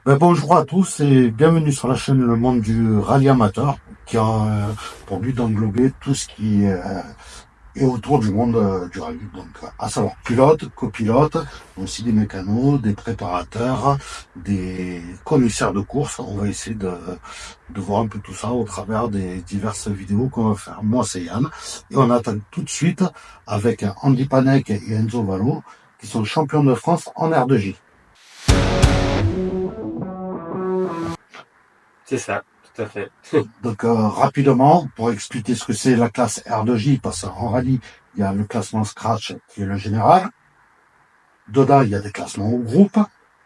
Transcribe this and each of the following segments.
Bonjour à tous et bienvenue sur la chaîne Le Monde du Rallye Amateur qui a pour but d'englober tout ce qui est autour du monde du rallye. Donc, à savoir pilotes, copilotes, aussi des mécanos, des préparateurs, des commissaires de course. On va essayer de voir un peu tout ça au travers des diverses vidéos qu'on va faire. Moi, c'est Yann et on attend tout de suite avec Andy Panek et Enzo Valo qui sont champions de France en R2J. C'est ça, tout à fait. Donc rapidement, pour expliquer ce que c'est la classe R2J, parce qu'en rallye, il y a le classement Scratch qui est le général. Dedans, il y a des classements au groupe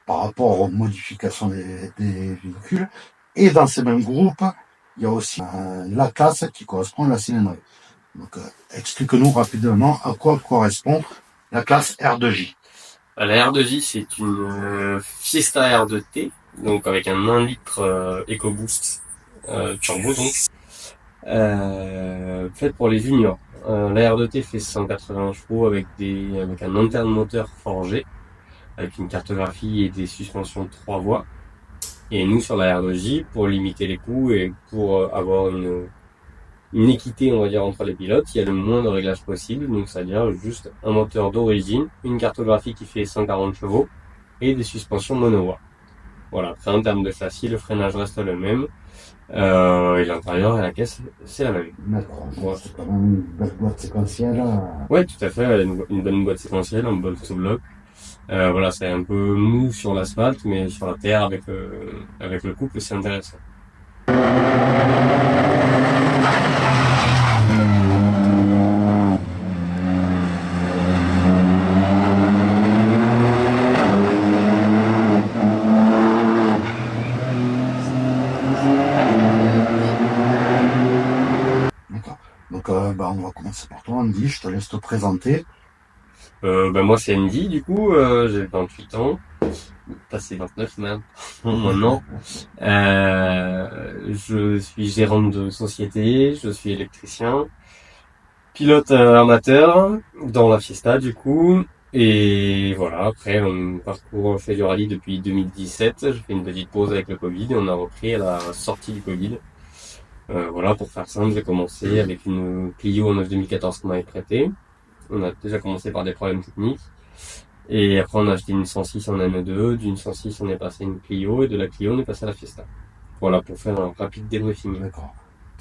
par rapport aux modifications des véhicules. Et dans ces mêmes groupes, il y a aussi la classe qui correspond à la cylindrée. Donc explique-nous rapidement à quoi correspond la classe R2J. La R2J, c'est une Fiesta R2T, donc avec un 1 litre EcoBoost turbo, donc faite pour les juniors. La R2T fait 180 chevaux avec un interne moteur forgé, avec une cartographie et des suspensions de 3 voies. Et nous, sur la R2J, pour limiter les coûts et pour avoir une équité, on va dire, entre les pilotes, il y a le moins de réglages possible, donc c'est-à-dire juste un moteur d'origine, une cartographie qui fait 140 chevaux et des suspensions monovoie. Voilà, après en termes de châssis, le freinage reste le même, et l'intérieur et la caisse, c'est la même. D'accord, c'est quand même une belle boîte séquentielle. Ouais, tout à fait, elle a une bonne boîte séquentielle, un bon sous-bloc. Voilà, c'est un peu mou sur l'asphalte, mais sur la terre, avec le couple, c'est intéressant. D'accord. Donc on va commencer par toi, Andy, je te laisse te présenter. Moi, c'est Andy, du coup, j'ai 28 ans. Passé 29 même, maintenant. Je suis gérant de société, je suis électricien, pilote amateur dans la Fiesta du coup. Et voilà, après mon parcours fait du rallye depuis 2017. J'ai fait une petite pause avec le Covid et on a repris à la sortie du Covid. Voilà, pour faire simple, j'ai commencé avec une Clio en 9 2014 qu'on m'avait prêtée. On a déjà commencé par des problèmes techniques. Et après, on a acheté une 106 en NE2, d'une 106, on est passé à une Clio, et de la Clio, on est passé à la Fiesta. Voilà, pour faire un rapide débriefing. D'accord.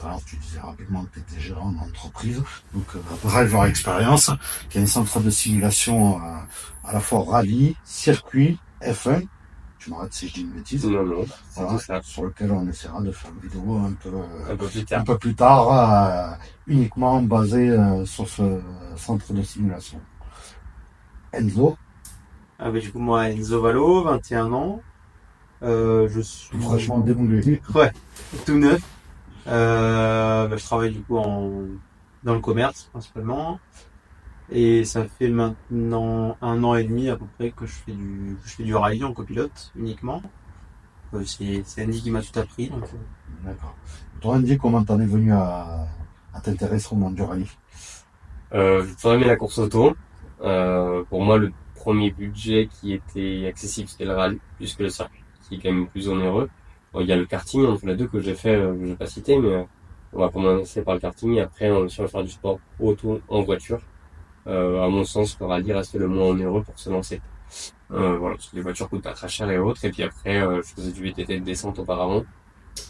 Alors, tu disais rapidement que tu étais gérant d'entreprise, donc driver expérience, qui est un centre de simulation à la fois rallye, circuit, F1. Tu m'arrêtes si je dis une bêtise. Non, c'est Voilà, tout ça. sur lequel on essaiera de faire une vidéo Un peu plus un tard. peu plus tard, uniquement basée sur ce centre de simulation. Enzo, Du coup, moi, Enzo Valo, 21 ans. Je suis franchement démoulé. ouais, tout neuf. Je travaille du coup dans le commerce principalement. Et ça fait maintenant 1 an et demi à peu près que je fais du rallye en copilote uniquement. C'est Andy qui m'a tout appris. Donc, D'accord. Toi, Andy, comment t'en es venu à t'intéresser au monde du rallye? J'ai toujours aimé la course auto. Pour moi, le premier budget qui était accessible, c'était le rallye, plus que le circuit, qui est quand même plus onéreux. Bon, il y a le karting entre les deux que j'ai fait, que je vais pas citer, mais on va commencer par le karting et après on va faire du sport auto en voiture. À mon sens, le rallye reste le moins onéreux pour se lancer. Voilà, parce que les voitures coûtent pas très cher et autres. Et puis après, je faisais du VTT de descente auparavant.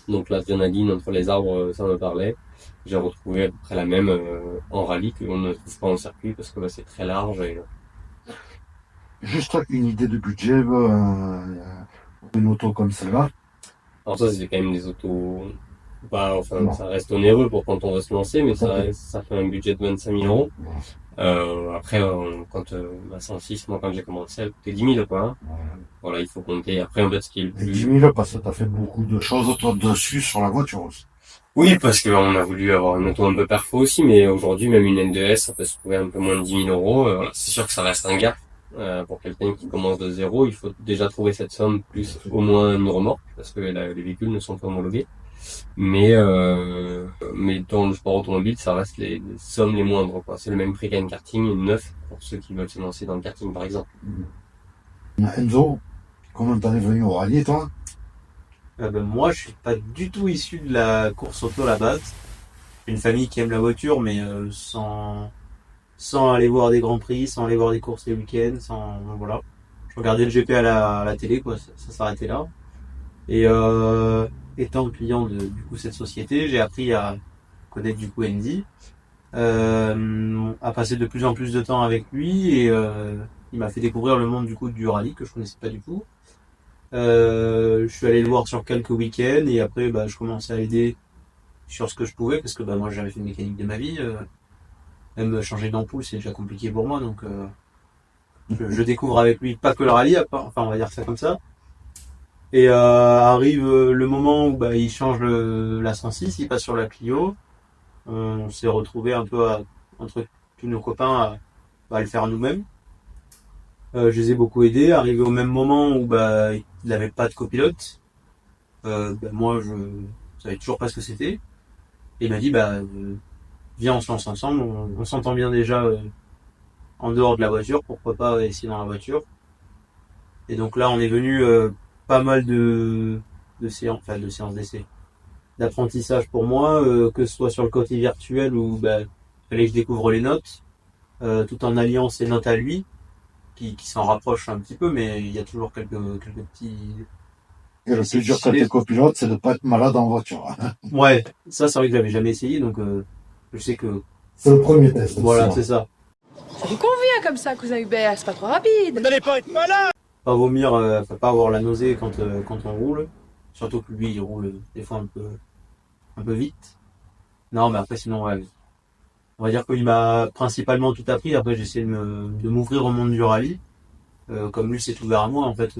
Donc l'adrénaline entre les arbres, ça me parlait. J'ai retrouvé à peu près la même en rallye qu'on ne trouve pas en circuit parce que c'est très large. Et Juste une idée de budget, une auto comme celle-là. alors ça, c'est quand même des autos. Non. Ça reste onéreux pour quand on va se lancer, mais Tout à fait. ça fait un budget de 25 000 euros. Voilà. Après, quand ma 106, moi quand j'ai commencé, elle coûtait 10 000 quoi. Hein. Voilà, il faut compter. Après, en fait, ce qui est le Et 10 plus 000 parce que tu as fait beaucoup de choses autour dessus sur la voiture aussi. Oui, parce qu'on a voulu avoir une auto un peu perfo aussi, mais aujourd'hui, même une N2S, ça peut se trouver un peu moins de 10 000 euros. Voilà. C'est sûr que ça reste un gap. Pour quelqu'un qui commence de zéro, il faut déjà trouver cette somme, plus au moins une remorque, parce que les véhicules ne sont pas homologués. Mais dans le sport automobile, ça reste les sommes les moindres, quoi. C'est le même prix qu'un karting neuf, pour ceux qui veulent se lancer dans le karting, par exemple. Enzo, comment t'en es venu au rallye, toi? Moi, je suis pas du tout issu de la course auto à la base. J'ai une famille qui aime la voiture, mais sans aller voir des grands prix, sans aller voir des courses les week-ends, sans voilà. Je regardais le GP à la télé, quoi. Ça s'arrêtait là. Et étant client de du coup cette société, j'ai appris à connaître du coup Andy, à passer de plus en plus de temps avec lui et il m'a fait découvrir le monde du coup du rallye que je connaissais pas du tout. Je suis allé le voir sur quelques week-ends et après bah, je commençais à aider sur ce que je pouvais parce que bah, moi j'ai jamais fait de mécanique de ma vie. Même changer d'ampoule c'est déjà compliqué pour moi donc je découvre avec lui pas que le rallye, enfin on va dire ça comme ça. Et arrive le moment où bah, il change la 106, il passe sur la Clio. On s'est retrouvé un peu entre tous nos copains à le faire nous-mêmes. Je les ai beaucoup aidés. Arrivé au même moment où bah, il n'avait pas de copilote, bah, moi je savais toujours pas ce que c'était. Et il m'a dit bah viens on se lance ensemble, on s'entend bien déjà en dehors de la voiture, pourquoi pas essayer dans la voiture. Et donc là on est venu pas mal de séances, enfin de séances d'essai, d'apprentissage pour moi, que ce soit sur le côté virtuel où bah, fallait que je découvre les notes, tout en alliant ses notes à lui, qui s'en rapprochent un petit peu, mais il y a toujours quelques petits. Et le plus dur quand t'es copilote, c'est de pas être malade en voiture. Ouais, ça c'est vrai que j'avais jamais essayé, donc je sais que. C'est le premier test. Voilà, c'est ça. Ça vous convient comme ça, cousin Hubert, c'est pas trop rapide. Vous n'allez pas être malin. Pas vomir, pas avoir la nausée quand on roule. Surtout que lui il roule des fois un peu vite. Non, mais après sinon ouais. On va dire qu'il m'a principalement tout appris. Après, j'ai essayé de m'ouvrir au monde du rallye. Comme lui s'est ouvert à moi, en fait,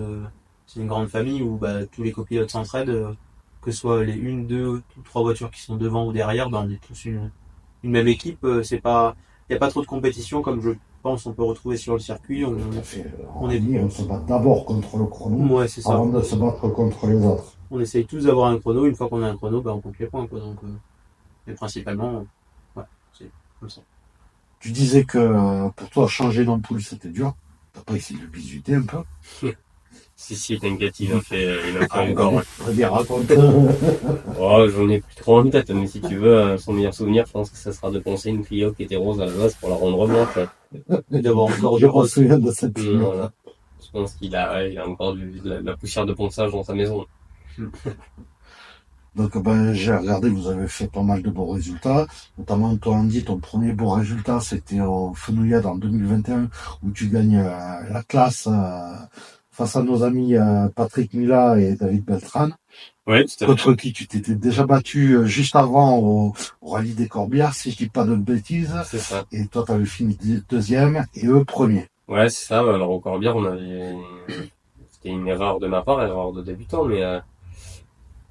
c'est une grande famille où bah, tous les copilotes s'entraident. Que ce soit les une, deux ou trois voitures qui sont devant ou derrière, bah, on est tous une même équipe. C'est pas, il n'y a pas trop de compétition comme je pense on peut retrouver sur le circuit. Tout à fait. On est- On se bat d'abord contre le chrono Ouais, c'est ça. avant de se battre contre les autres. On essaye tous d'avoir un chrono. Une fois qu'on a un chrono, bah, on compte les points, quoi. Donc, mais principalement, ouais, c'est comme ça. Tu disais que pour toi, changer d'ampoule, c'était dur. T'as pas essayé de bisuter un peu? Si, t'inquiète, il a fait encore. Très bien, raconte. Oh, j'en ai plus trop en tête, mais si tu veux, son meilleur souvenir, je pense que ça sera de penser une Clio qui était rose à la base pour la rendre blanche. Et d'avoir encore Je du me rose. souviens de cette fille. Voilà. Je pense il a encore de la poussière de ponçage dans sa maison. Donc, ben, j'ai regardé, vous avez fait pas mal de bons résultats. Notamment, toi, Andy, ton premier beau résultat, c'était au Fenouillade en 2021, où tu gagnes la classe face à nos amis Patrick Mila et David Beltran, Ouais, tout à fait. contre qui tu t'étais déjà battu juste avant au Rallye des Corbières, si je dis pas de bêtises. C'est ça. Et toi, t'avais fini deuxième et eux premier. Ouais, c'est ça. Alors au Corbière, c'était une erreur de ma part, erreur de débutant, mais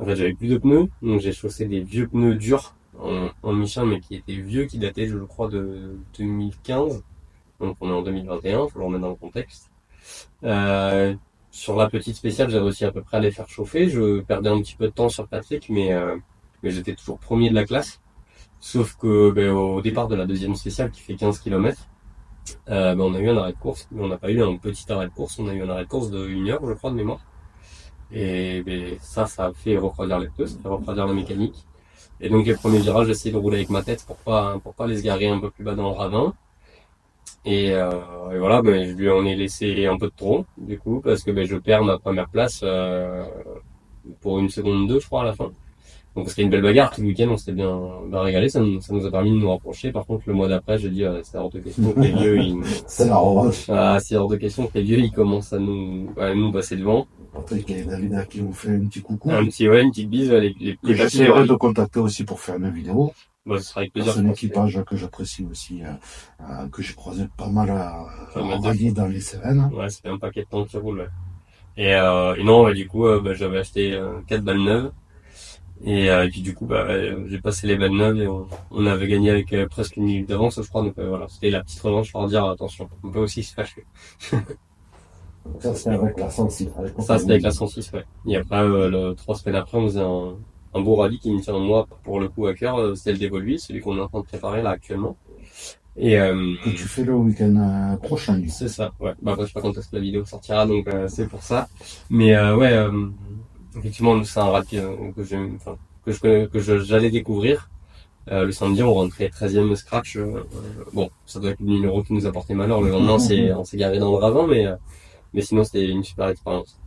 en fait, j'avais plus de pneus, donc j'ai chaussé des vieux pneus durs en Michelin, mais qui étaient vieux, qui dataient, je crois, de 2015. Donc on est en 2021, faut le remettre dans le contexte. Sur la petite spéciale, j'ai réussi à peu près à les faire chauffer. Je perdais un petit peu de temps sur Patrick, mais j'étais toujours premier de la classe. Sauf que au départ de la deuxième spéciale, qui fait 15 km, on a eu un arrêt de course, mais on n'a pas eu un petit arrêt de course, on a eu un arrêt de course de 1 heure, je crois, de mémoire. Et ça a fait refroidir les pneus, ça fait refroidir la mécanique. Et donc les premiers virages, j'essayais de rouler avec ma tête pour pas les garer un peu plus bas dans le ravin. Et voilà, je lui en ai laissé un peu de trop, du coup, parce que je perds ma première place pour 1 seconde 2, je crois, à la fin. Donc c'était une belle bagarre, tout le week-end on s'était bien régalé, ça nous a permis de nous rapprocher. Par contre le mois d'après j'ai dit c'est hors de question que les vieux C'est la revanche. c'est hors de question que les vieux ils commencent à nous passer devant. Patrick et David qui vous fait un petit coucou. Une petite bise, les Et j'essaierai de contacter aussi pour faire une vidéo. ce sera avec plaisir. C'est un équipage que j'apprécie aussi, que j'ai croisé pas mal en rallye dans les Cévennes. Ouais, ça fait un paquet de temps qui roule. Ouais. Et non, du coup, j'avais acheté 4 balles neuves. Et puis du coup, j'ai passé les balles neuves et on avait gagné avec presque 1 minute d'avance, je crois. Donc voilà, c'était la petite revanche pour dire attention, on peut aussi se fâcher. Ça, c'était avec la 106. Ça, c'était avec la 106, ouais. Et après, 3 semaines après, on faisait un beau rallye qui me tient moi pour le coup à cœur, c'est le d'Evoluer, celui qu'on est en train de préparer là actuellement. Et que tu fais le week-end prochain, lui. c'est ça, ouais. Après, je sais pas quand est-ce que la vidéo sortira, donc c'est pour ça. Mais Effectivement, c'est un rap que j'aime, enfin, que je connais, j'allais découvrir. Le samedi, on rentrait 13e scratch. Bon, ça doit être le numéro qui nous a porté malheur. Le lendemain, on s'est garé dans le ravin, mais sinon, c'était une super expérience.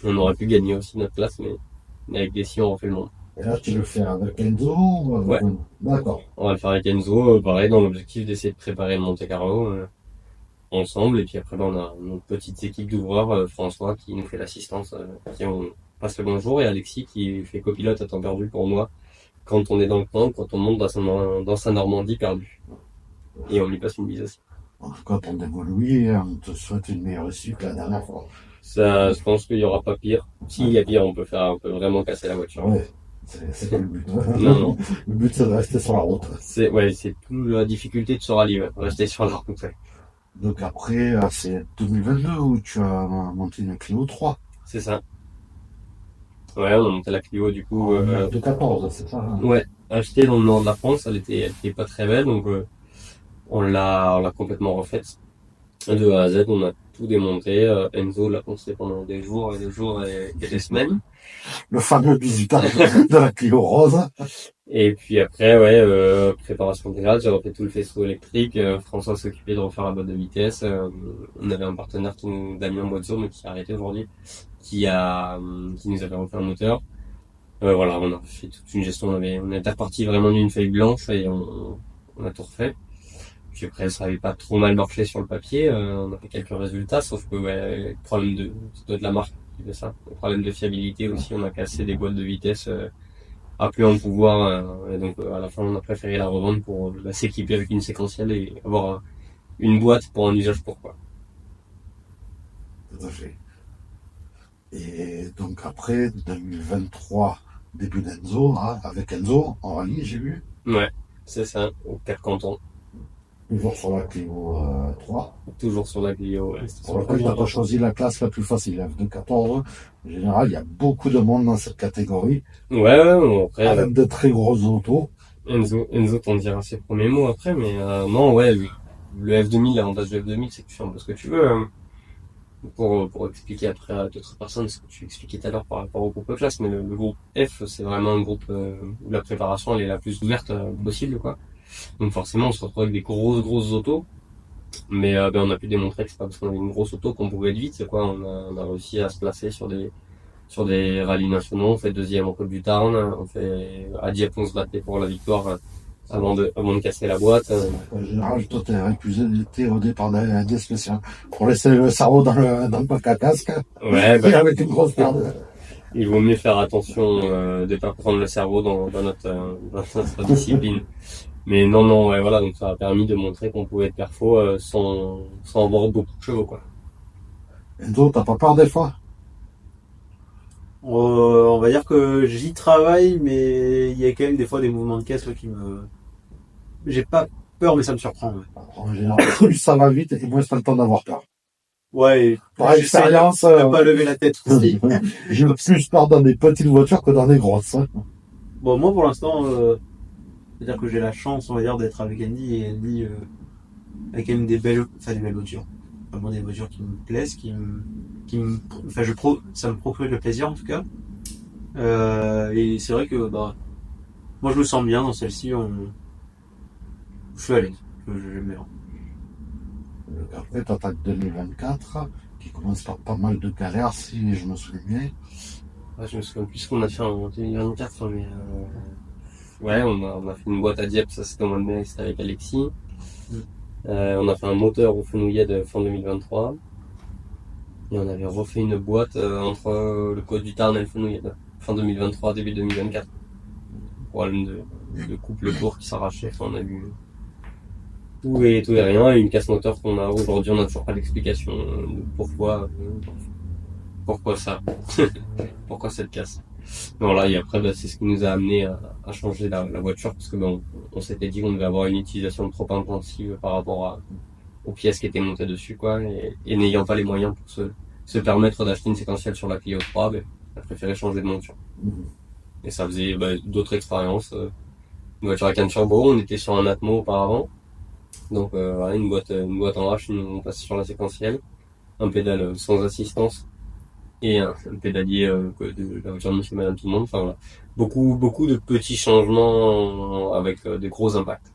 On aurait pu gagner aussi notre place, mais avec des si, on refait le monde. Et là, tu le fais avec Enzo ou avec... Ouais. D'accord. On va le faire avec Enzo, pareil, dans l'objectif d'essayer de préparer le Monte Carlo ensemble. Et puis après, on a notre petite équipe d'ouvreurs, François, qui nous fait l'assistance, qui on passe le bonjour, et Alexis, qui fait copilote à temps perdu pour moi, quand on est dans le coin, quand on monte dans sa Normandie perdue. Et on lui passe une bise aussi. En tout cas, ton Louis, on te souhaite une meilleure issue que la dernière fois. Ça, je pense qu'il y aura pas pire. S'il y a pire, on peut vraiment casser la voiture. Ouais, c'est pas le but. Non. Le but, c'est de rester sur la route. C'est toute la difficulté de ce rallye, ouais. Rester sur la route, ouais. Donc après, c'est 2022 où tu as monté une Clio 3. C'est ça. Ouais, on a monté la Clio, du coup, de 14, c'est ça? Hein. Ouais. Achetée dans le nord de la France, elle était pas très belle, donc, on l'a complètement refaite. De A à Z, on a tout démonté. Enzo l'a pensé pendant des jours et des jours et des semaines. Le fameux bisutage de la Clio rose. Et puis après, ouais, préparation intégrale, j'ai refait tout le faisceau électrique. François s'occupait de refaire la boîte de vitesse. On avait un partenaire Damien Boidzo, mais qui a arrêté aujourd'hui, qui nous avait refait un moteur. Voilà, on a fait toute une gestion. On était reparti vraiment d'une feuille blanche et on a tout refait. Puis après, ça avait pas trop mal marché sur le papier. On a fait quelques résultats, sauf que ouais, ça doit être la marque qui fait ça. Le problème de fiabilité aussi, on a cassé des boîtes de vitesse à plus en pouvoir. Et donc à la fin, on a préféré la revendre pour s'équiper avec une séquentielle et avoir une boîte pour un usage pour quoi. Tout à fait. Et donc après, 2023, début d'Enzo, hein, avec Enzo, en rallye, j'ai vu. Ouais, c'est ça, au Cap Canton. Toujours sur la Clio 3. Toujours sur la Clio, ouais. Pour lequel tu n'as pas choisi la classe la plus facile, F214. En général, il y a beaucoup de monde dans cette catégorie. Ouais, bon, après. Avec de très grosses autos. Enzo t'en dira ses premiers mots après, mais non, ouais, le F2000, l'avantage du F2000, c'est que tu fais un peu ce que tu veux. Pour expliquer après à d'autres personnes ce que tu expliquais tout à l'heure par rapport au groupe classe, mais le groupe F, c'est vraiment un groupe où la préparation elle est la plus ouverte possible, quoi. Donc forcément, on se retrouve avec des grosses autos, mais on a pu démontrer que c'est pas parce qu'on avait une grosse auto qu'on pouvait être vite, quoi. On a réussi à se placer sur des rallyes nationaux. On fait deuxième en Côte du Tarn, on fait à Dieppe, on se battait pour la victoire avant de casser la boîte. En général, toi, t'es rodé par des spéciaux pour laisser le cerveau dans le pack à casque. Ouais, et avec une grosse paire de... Il vaut mieux faire attention de pas prendre le cerveau dans notre discipline. Mais non, ouais, voilà, donc ça a permis de montrer qu'on pouvait être perfo sans avoir beaucoup de chevaux, quoi. Enzo, t'as pas peur des fois? On va dire que j'y travaille, mais il y a quand même des fois des mouvements de caisse qui me... J'ai pas peur, mais ça me surprend. Ouais. En général, plus ça va vite et moins t'as le temps d'avoir peur. Ouais, par expérience, pas lever la tête aussi. J'ai plus peur dans des petites voitures que dans des grosses. Bon, moi pour l'instant, c'est-à-dire que j'ai la chance, on va dire, d'être avec Andy, et Andy a quand même des belles voitures. Vraiment des voitures qui me plaisent, ça me procure le plaisir en tout cas. Et c'est vrai que moi je me sens bien dans celle-ci. Je suis à l'aise, j'aime bien. Après, t'attaques 2024, qui commence par pas mal de galères, si je me souviens bien. Ouais, je me souviens plus ce qu'on a fait en 2024, mais ouais, on a fait une boîte à Dieppe, ça c'était au mois de mai, c'était avec Alexis. On a fait un moteur au Fenouillet de fin 2023. Et on avait refait une boîte entre le Côte du Tarn et le Fenouillet, fin 2023, début 2024. Problème de couple court qui s'arrachait, enfin, on a eu tout et rien, et une casse moteur qu'on a aujourd'hui, on n'a toujours pas d'explication de pourquoi ça, pourquoi cette casse. Voilà, et après, c'est ce qui nous a amené à changer la voiture, parce que on s'était dit qu'on devait avoir une utilisation trop intensive par rapport aux pièces qui étaient montées dessus, quoi, et n'ayant pas les moyens pour se permettre d'acheter une séquentielle sur la Clio 3, on a préféré changer de monture. Et ça faisait d'autres expériences Une voiture avec un turbo, on était sur un Atmo auparavant. Donc voilà, une boîte en H, on passe sur la séquentielle. Un pédale sans assistance et un pédalier de la voiture de Monsieur et Madame Tout le Monde. Enfin voilà, beaucoup de petits changements avec des gros impacts.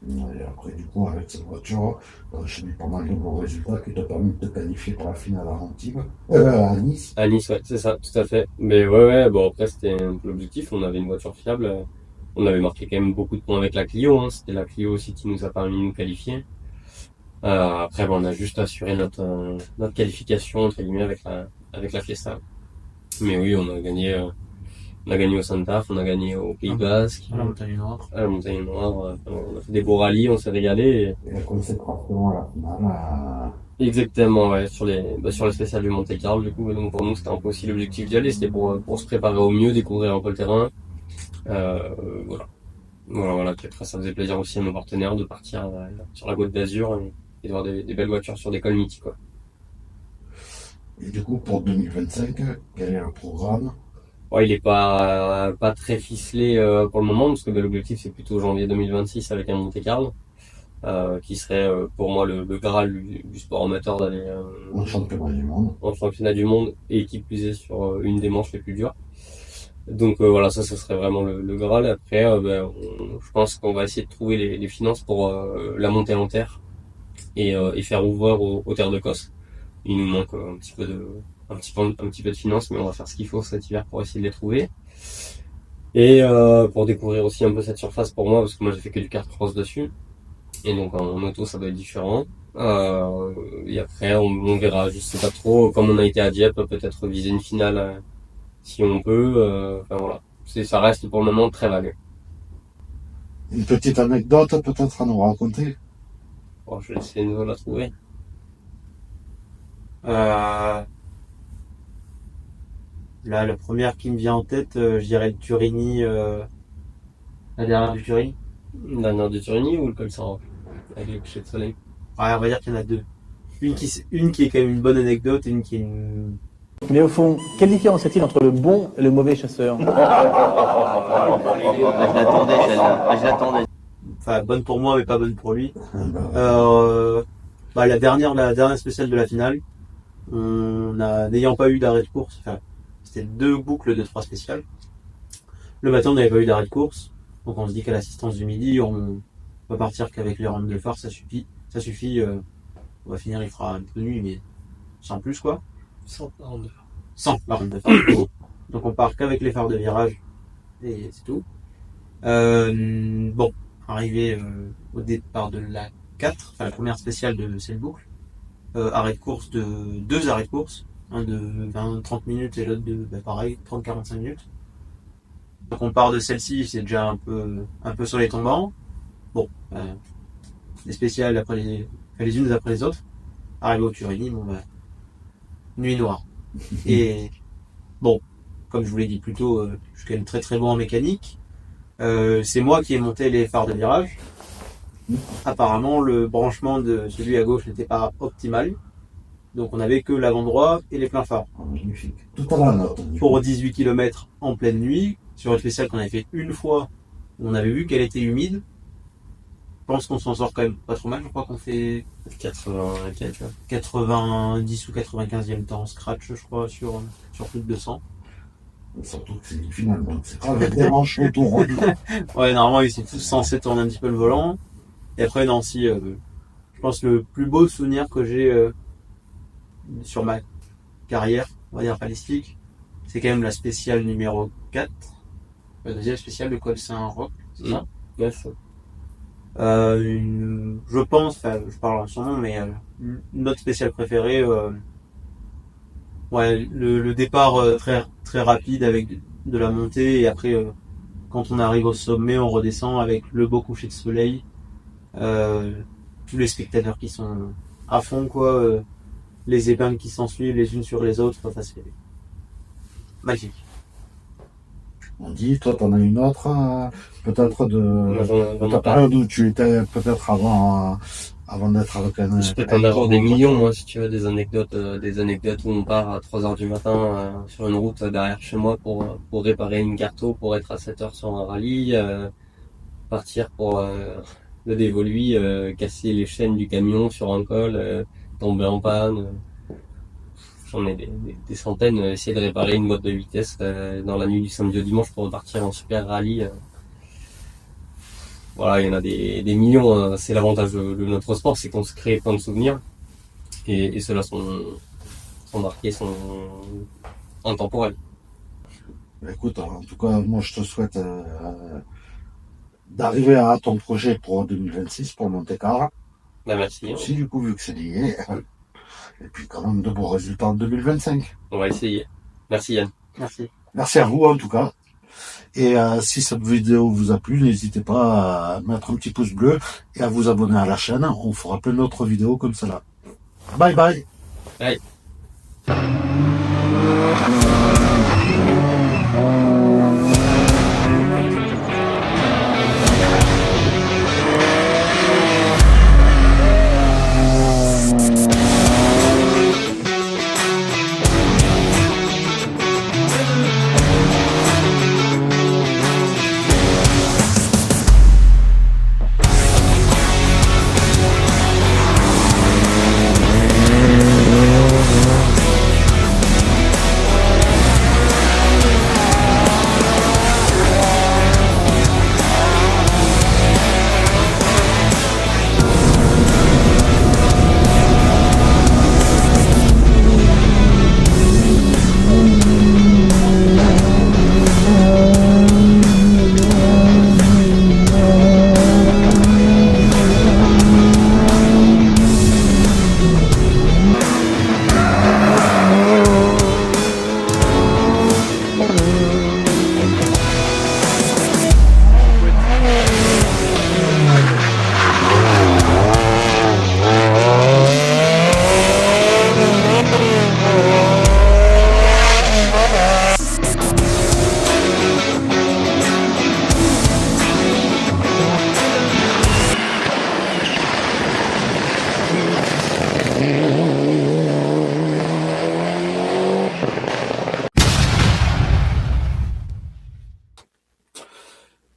Et après, du coup, avec cette voiture, j'ai eu pas mal de bons résultats qui t'ont permis de te qualifier pour la finale à Antibes, à Nice. À Nice, ouais, c'est ça, tout à fait. Mais ouais, bon après c'était un peu l'objectif, on avait une voiture fiable, on avait marqué quand même beaucoup de points avec la Clio, hein. C'était la Clio aussi qui nous a permis de nous qualifier. Après, bon, on a juste assuré notre qualification entre guillemets avec la Fiesta. Mais oui, on a gagné au Santaf, on a gagné au Pays Basque, À la Montagne Noire. à la Montagne Noire. On a fait des beaux rallyes, on s'est régalé. Et la consécration à la finale. Exactement, ouais, sur les spéciales du Monte Carlo, du coup, donc pour nous, c'était un peu aussi l'objectif d'y aller, c'était pour se préparer au mieux, découvrir un peu le terrain. Voilà. Voilà. Puis après, ça faisait plaisir aussi à nos partenaires de partir sur la Côte d'Azur et de voir des belles voitures sur des cols mythiques, quoi. Et du coup, pour 2025, quel est le programme? Ouais, il est pas très ficelé pour le moment, parce que l'objectif, c'est plutôt janvier 2026 avec un Monte Carlo, qui serait pour moi le Graal du sport amateur d'aller En championnat du monde. en championnat du monde et qui plus est sur une des manches les plus dures. Donc voilà, ça serait vraiment le Graal. Après, je pense qu'on va essayer de trouver les finances pour la montée en terre et faire ouvreur aux terres de Cosse. Il nous manque un petit peu de finances, mais on va faire ce qu'il faut cet hiver pour essayer de les trouver. Et pour découvrir aussi un peu cette surface pour moi, parce que moi j'ai fait que du kart cross dessus. Et donc en auto ça doit être différent. Et après on verra, je sais pas trop, comme on a été à Dieppe, peut-être viser une finale si on peut. Enfin voilà, ça reste pour le moment très vague. Une petite anecdote peut-être à nous raconter. Bon, je vais essayer de la trouver. Là, la première qui me vient en tête, je dirais le Turini, la dernière du Turini. Une dernière de Turini ou le col Saint-Roch avec les couchers de soleil. Ouais, on va dire qu'il y en a deux. Une qui est quand même une bonne anecdote et une qui est une... Mais au fond, quelle différence y a-t-il entre le bon et le mauvais chasseur? Je l'attendais celle-là. Je l'attendais. Enfin, bonne pour moi, mais pas bonne pour lui. Ben, La dernière spéciale de la finale, n'ayant pas eu d'arrêt de course, enfin, c'était 2 boucles de 3 spéciales. Le matin, on n'avait pas eu d'arrêt de course, donc on se dit qu'à l'assistance du midi, on va partir qu'avec les rampes de phare, ça suffit. On va finir, il fera un peu de nuit, mais sans plus quoi. 142. Sans la rampe de phare. Donc on part qu'avec les phares de virage, et c'est tout. Arrivé au départ de la 4, enfin la première spéciale de cette boucle, arrêt de course de 2 arrêts de course, un de 20-30 minutes et l'autre de pareil 30-45 minutes. Donc on part de celle-ci, c'est déjà un peu sur les tombants. Bon, les spéciales les unes après les autres. Arrivé au Turini, nuit noire. Et bon, comme je vous l'ai dit plus tôt, je suis quand même très très bon en mécanique. C'est moi qui ai monté les phares de virage. Apparemment, le branchement de celui à gauche n'était pas optimal. Donc on n'avait que l'avant droit et les pleins phares. magnifique. Tout à la note. Pour 18 km en pleine nuit, sur une spéciale qu'on avait fait une fois, on avait vu qu'elle était humide. Je pense qu'on s'en sort quand même pas trop mal. Je crois qu'on fait 80 et quelques. 90 ou 95e temps en scratch, je crois, sur plus de 200. Surtout que c'est une finale, donc c'est pas avec des manches autour. Ouais, normalement, ils sont tous censés tourner un petit peu le volant. Et après, Nancy, je pense le plus beau souvenir que j'ai sur ma carrière, on va dire balistique, c'est quand même la spéciale numéro 4. La deuxième spéciale de Col Saint-Roch, c'est ça? Ouais, ça. Je pense, enfin, je parle en son nom, mais notre spéciale préférée, le départ très, très rapide avec de la montée et après, quand on arrive au sommet, on redescend avec le beau coucher de soleil, tous les spectateurs qui sont à fond, quoi, les épingles qui s'en suivent les unes sur les autres, enfin, c'est magique. On dit, toi, t'en as une autre, peut-être Moi, de ta période où tu étais peut-être avant d'être avec un. Je peux t'en avoir des millions, moi, si tu veux, des anecdotes où on part à 3h du matin sur une route derrière chez moi pour réparer une carto, pour être à 7h sur un rallye. repartir pour le dévolu, casser les chaînes du camion sur un col, tomber en panne. J'en ai des centaines. Essayer de réparer une boîte de vitesse dans la nuit du samedi au dimanche pour repartir en super rallye. Voilà, il y en a des millions. Hein. C'est l'avantage de notre sport, c'est qu'on se crée plein de souvenirs. Et ceux-là sont marqués, sont intemporels. Écoute, en tout cas, moi je te souhaite d'arriver à ton projet pour 2026 pour Monte-Carlo. Bah, merci. Aussi, du coup, vu que c'est lié. Et puis quand même de beaux résultats en 2025. On va essayer. Merci Yann. Merci. Merci à vous en tout cas. Et si cette vidéo vous a plu, n'hésitez pas à mettre un petit pouce bleu et à vous abonner à la chaîne. On fera plein d'autres vidéos comme cela. Bye bye. Bye.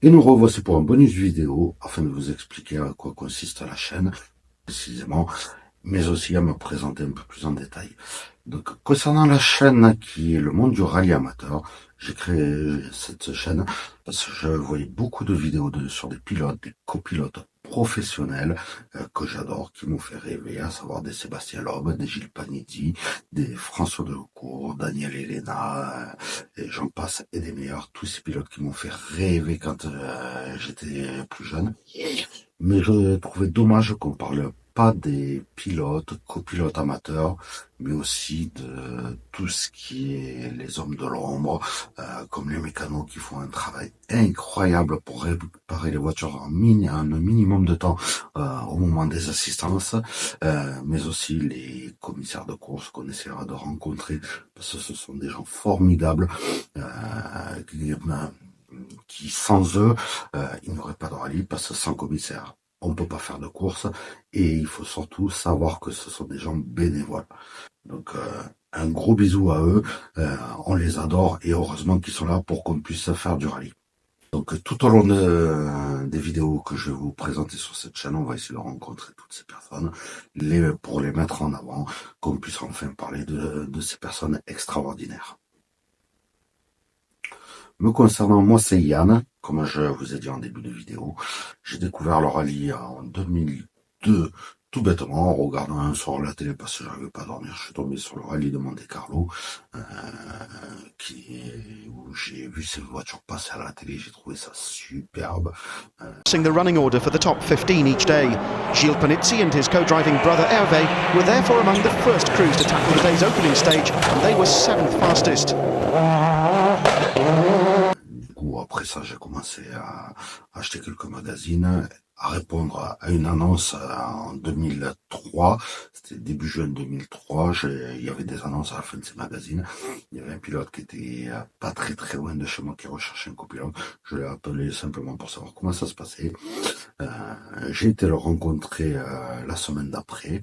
Et nous revoici pour un bonus vidéo afin de vous expliquer à quoi consiste la chaîne précisément, mais aussi à me présenter un peu plus en détail. Donc concernant la chaîne qui est le monde du rallye amateur, j'ai créé cette chaîne parce que je voyais beaucoup de vidéos sur des pilotes, des copilotes professionnels que j'adore, qui m'ont fait rêver, à savoir des Sébastien Loeb, des Gilles Panizzi, des François Delecourt, Daniel Elena, et j'en passe, et des meilleurs, tous ces pilotes qui m'ont fait rêver quand j'étais plus jeune. Mais je trouvais dommage qu'on parle pas des pilotes, copilotes amateurs, mais aussi de tout ce qui est les hommes de l'ombre, comme les mécanos qui font un travail incroyable pour réparer les voitures en un minimum de temps au moment des assistances, mais aussi les commissaires de course qu'on essaiera de rencontrer, parce que ce sont des gens formidables, qui sans eux, il n'y aurait pas de rallye, parce que sans commissaire, on peut pas faire de course, et il faut surtout savoir que ce sont des gens bénévoles. Donc un gros bisou à eux, on les adore, et heureusement qu'ils sont là pour qu'on puisse faire du rallye. Donc tout au long des vidéos que je vais vous présenter sur cette chaîne, on va essayer de rencontrer toutes ces personnes, pour les mettre en avant, qu'on puisse enfin parler de ces personnes extraordinaires. Me concernant, moi c'est Yann, comme je vous ai dit en début de vidéo. J'ai découvert le rallye en 2002, tout bêtement, en regardant un soir la télé parce que je n'arrivais pas à dormir. Je suis tombé sur le rallye de Monte-Carlo, où j'ai vu ces voitures passer à la télé, j'ai trouvé ça superbe. The running order for the top 15 each day. Gilles Panizzi and his co-driving brother Hervé were therefore among the first crews to tackle the day's opening stage, and they were 7th fastest. Du coup, après ça, j'ai commencé à acheter quelques magazines, à répondre à une annonce en 2003, c'était début juin 2003, il y avait des annonces à la fin de ces magazines. Il y avait un pilote qui était pas très loin de chez moi qui recherchait un copilote. Je l'ai appelé simplement pour savoir comment ça se passait. J'ai été le rencontrer la semaine d'après.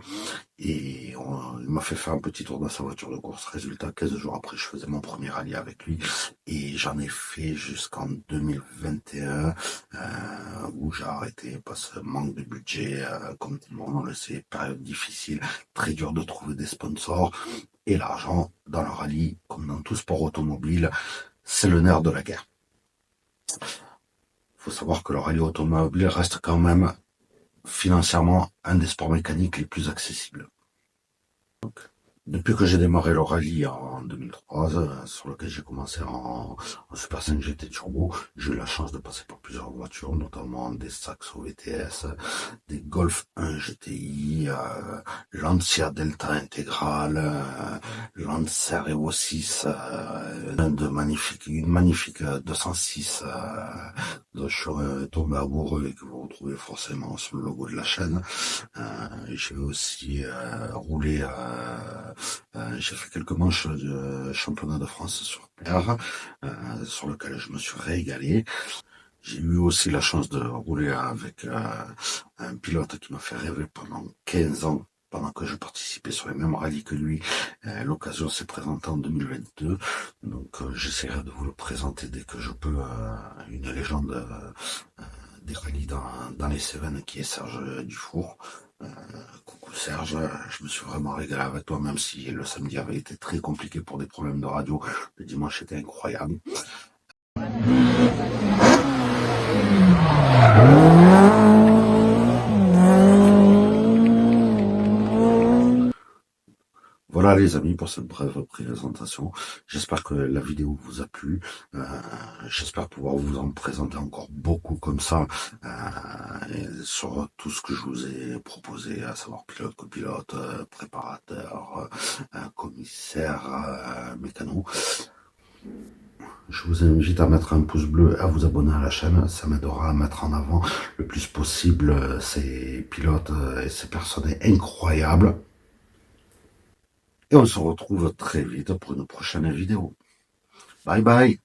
Et il m'a fait faire un petit tour dans sa voiture de course. Résultat, 15 jours après, je faisais mon premier rallye avec lui. Et j'en ai fait jusqu'en 2021, où j'ai arrêté parce que manque de budget, comme tout le monde on le sait, période difficile, très dur de trouver des sponsors. Et l'argent, dans le rallye, comme dans tout sport automobile, c'est le nerf de la guerre. Il faut savoir que le rallye automobile reste quand même financièrement un des sports mécaniques les plus accessibles. Depuis que j'ai démarré le rallye en 2003, sur lequel j'ai commencé en Super 5 GT Turbo, j'ai eu la chance de passer par plusieurs voitures, notamment des Saxo VTS, des Golf 1 GTI, Lancia Delta Integral, Lancer Evo 6, une magnifique 206, dont je suis tombé amoureux et que vous retrouvez forcément sur le logo de la chaîne. J'ai aussi roulé, j'ai fait quelques manches de championnat de France sur terre, sur lequel je me suis régalé. J'ai eu aussi la chance de rouler avec un pilote qui m'a fait rêver pendant 15 ans, pendant que je participais sur les mêmes rallyes que lui. L'occasion s'est présentée en 2022, donc j'essaierai de vous le présenter dès que je peux. Une légende des rallyes dans les Cévennes qui est Serge Dufour. Coucou Serge, je me suis vraiment régalé avec toi, même si le samedi avait été très compliqué pour des problèmes de radio. Le dimanche était incroyable. Voilà les amis pour cette brève présentation. J'espère que la vidéo vous a plu. J'espère pouvoir vous en présenter encore beaucoup comme ça sur tout ce que je vous ai proposé, à savoir pilote, copilote, préparateur, commissaire, mécano. Je vous invite à mettre un pouce bleu et à vous abonner à la chaîne. Ça m'aidera à mettre en avant le plus possible ces pilotes et ces personnes incroyables. Et on se retrouve très vite pour une prochaine vidéo. Bye bye.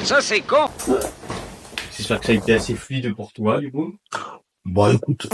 Ça c'est con. J'espère que ça a été assez fluide pour toi, du coup. Bon, écoute.